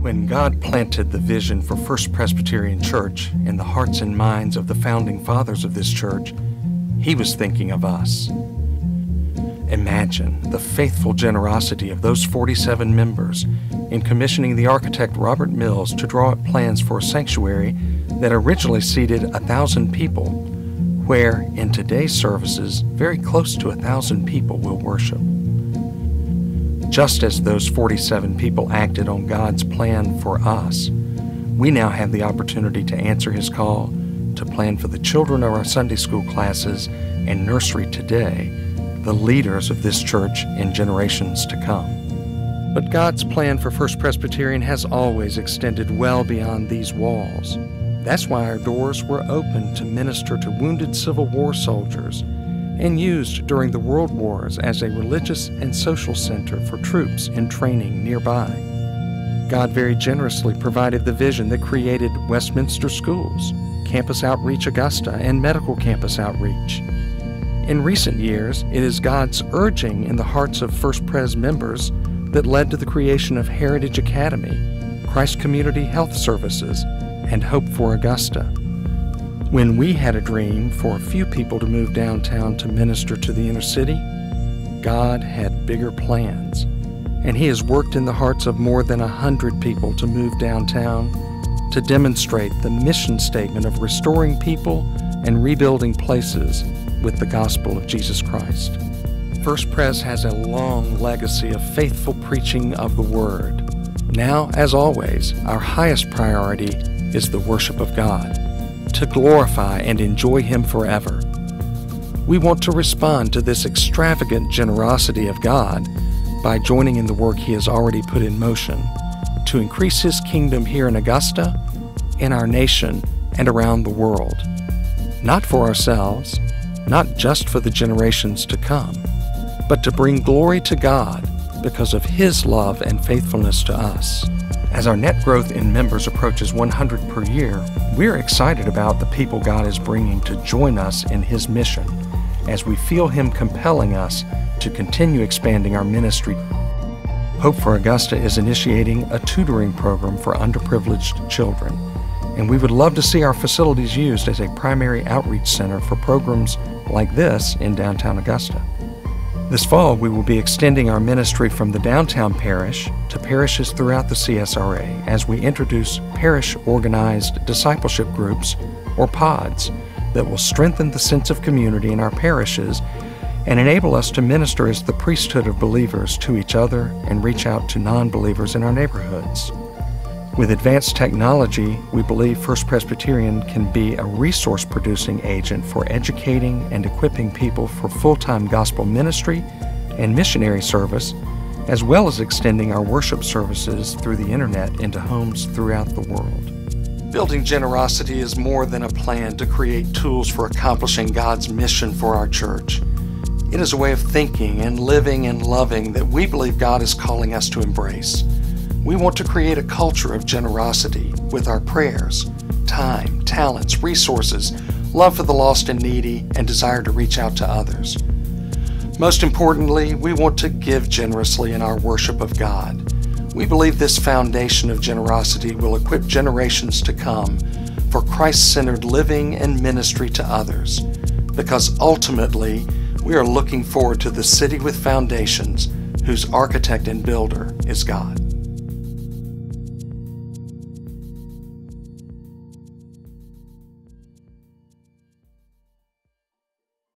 When God planted the vision for First Presbyterian Church in the hearts and minds of the founding fathers of this church, He was thinking of us. Imagine the faithful generosity of those 47 members in commissioning the architect Robert Mills to draw up plans for a sanctuary that originally seated 1,000 people, where in today's services very close to 1,000 people will worship. Just as those 47 people acted on God's plan for us, we now have the opportunity to answer His call to plan for the children of our Sunday school classes and nursery today, the leaders of this church in generations to come. But God's plan for First Presbyterian has always extended well beyond these walls. That's why our doors were open to minister to wounded Civil War soldiers and used during the World Wars as a religious and social center for troops in training nearby. God very generously provided the vision that created Westminster Schools, Campus Outreach Augusta, and Medical Campus Outreach. In recent years, it is God's urging in the hearts of First Pres members that led to the creation of Heritage Academy, Christ Community Health Services, and Hope for Augusta. When we had a dream for a few people to move downtown to minister to the inner city, God had bigger plans, and He has worked in the hearts of more than 100 people to move downtown to demonstrate the mission statement of restoring people and rebuilding places with the gospel of Jesus Christ. First Pres has a long legacy of faithful preaching of the Word. Now, as always, our highest priority is the worship of God, to glorify and enjoy Him forever. We want to respond to this extravagant generosity of God by joining in the work He has already put in motion to increase His kingdom here in Augusta, in our nation, and around the world. Not for ourselves, not just for the generations to come, but to bring glory to God because of His love and faithfulness to us. As our net growth in members approaches 100 per year, we're excited about the people God is bringing to join us in His mission as we feel Him compelling us to continue expanding our ministry. Hope for Augusta is initiating a tutoring program for underprivileged children, and we would love to see our facilities used as a primary outreach center for programs like this in downtown Augusta. This fall, we will be extending our ministry from the downtown parish to parishes throughout the CSRA as we introduce parish-organized discipleship groups, or pods, that will strengthen the sense of community in our parishes and enable us to minister as the priesthood of believers to each other and reach out to non-believers in our neighborhoods. With advanced technology, we believe First Presbyterian can be a resource-producing agent for educating and equipping people for full-time gospel ministry and missionary service, as well as extending our worship services through the internet into homes throughout the world. Building GeneroCity is more than a plan to create tools for accomplishing God's mission for our church. It is a way of thinking and living and loving that we believe God is calling us to embrace. We want to create a culture of generosity with our prayers, time, talents, resources, love for the lost and needy, and desire to reach out to others. Most importantly, we want to give generously in our worship of God. We believe this foundation of generosity will equip generations to come for Christ-centered living and ministry to others, because ultimately we are looking forward to the city with foundations whose architect and builder is God.